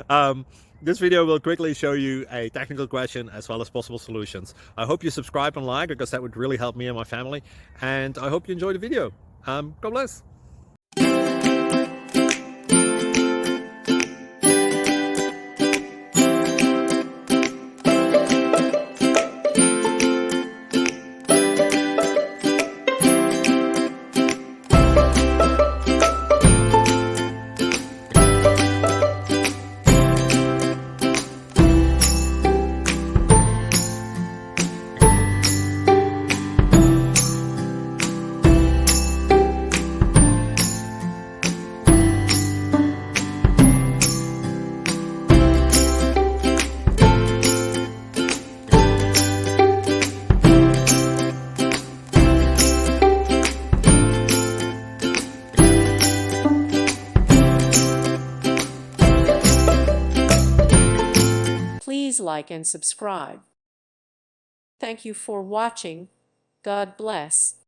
um, this video will quickly show you a technical question as well as possible solutions. I hope you subscribe and like, because that would really help me and my family. And I hope you enjoy the video. God bless. Please like and subscribe. Thank you for watching. God bless.